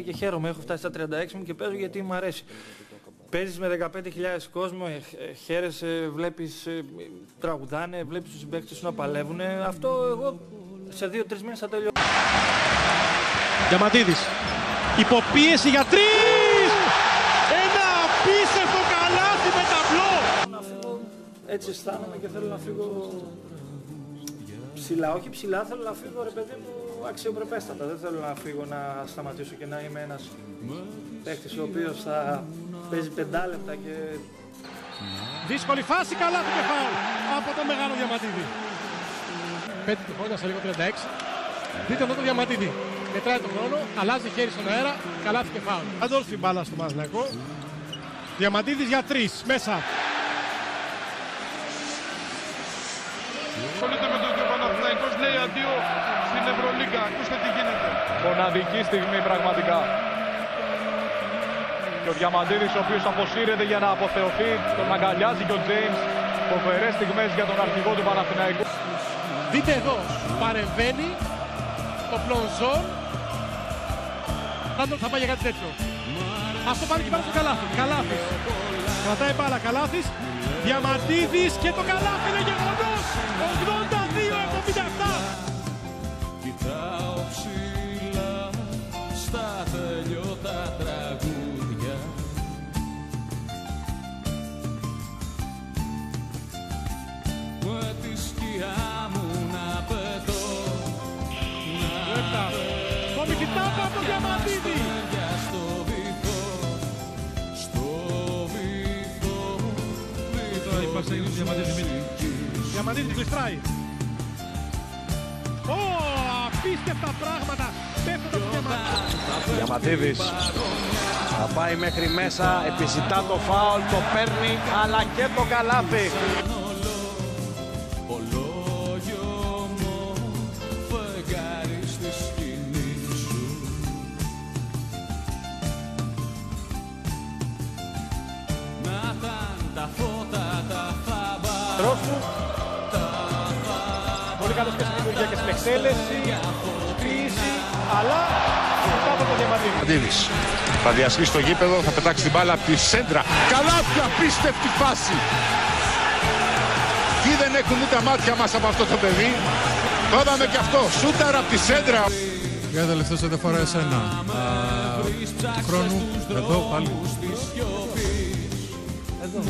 Και χαίρομαι, έχω φτάσει στα 36 μου και παίζω γιατί μου αρέσει. Παίζεις με 15.000 κόσμο, χαίρεσαι, βλέπεις, τραγουδάνε, βλέπεις τους συμπαίκτες σου να παλεύουν. Αυτό εγώ σε 2-3 μήνες θα τελειώσω. Διαμαντίδης, υποπίεση για 3! Ένα απίστευτο καλάθι με ταμπλό! Να φύγω, έτσι αισθάνομαι και θέλω να φύγω ψηλά. Όχι ψηλά, θέλω να φύγω, ρε παιδί μου, αξιοπρεπέστατα. Δεν θέλω να φύγω, να σταματήσω και να είμαι ένας παίκτης ο οποίος θα παίζει 5 λεπτά και... Δύσκολη φάση, καλάθι και φάουλ από τον μεγάλο Διαμαντίδη. 5 του χρόνια σε λίγο 36. Δείτε εδώ το Διαμαντίδη. Μετράει τον χρόνο, αλλάζει χέρι στον αέρα, καλάθι και φάουλ. Αντόλφι μπάλα στο Παναθηναϊκό. Διαμαντίδης για 3, μέσα. Ασχολείται με το ότι ο Παναθηναϊκός λέει αντίο στην Ευρωλίγκα. Ακούστε τι γίνεται. Μοναδική στιγμή πραγματικά. Και ο Διαμαντίδης, ο οποίος αποσύρεται για να αποθεωθεί, τον αγκαλιάζει και ο Τζέιμς. Φοβερές στιγμές για τον αρχηγό του Παναθηναϊκού. Δείτε εδώ, παρεμβαίνει το πλονζόν. Θα πάει για κάτι τέτοιο. Αυτό πάλι και πάνω στο καλάθι. Καλάθις. Κρατάει μπάλα Καλάθις. Διαμαντίδης και το καλάθι είναι γεγονός. 82-77. Κοιτάω ψηλά στα τελειώτα τραγούδια. Με τη σκιά μου να πετώ. Το Μιχητάπα από τον Διαμαντίδη. Διαμαντίδη την κλειστράει. Απίστευτα πράγματα. Πέφτοντα το Διαμαντίδη. Διαμαντίδης θα πάει μέχρι μέσα, επιζητά το φάουλ, το παίρνει, αλλά και το καλάθι. Πολύ καλός και στην δημιουργία και στην εκτέλεση, κρίση, αλλά κάτω από το Διαμαντίδη. Θα διασχίσει το γήπεδο, θα πετάξει την μπάλα από τη σέντρα. Καλάθι, απίστευτη φάση. Τι δεν έχουν δει τα μάτια μας από αυτό το παιδί. Το είδαμε και αυτό, σούταρα από τη σέντρα. Για τελευταίο δεν φορά εσένα. Του χρόνου, εδώ πάλι. Εδώ.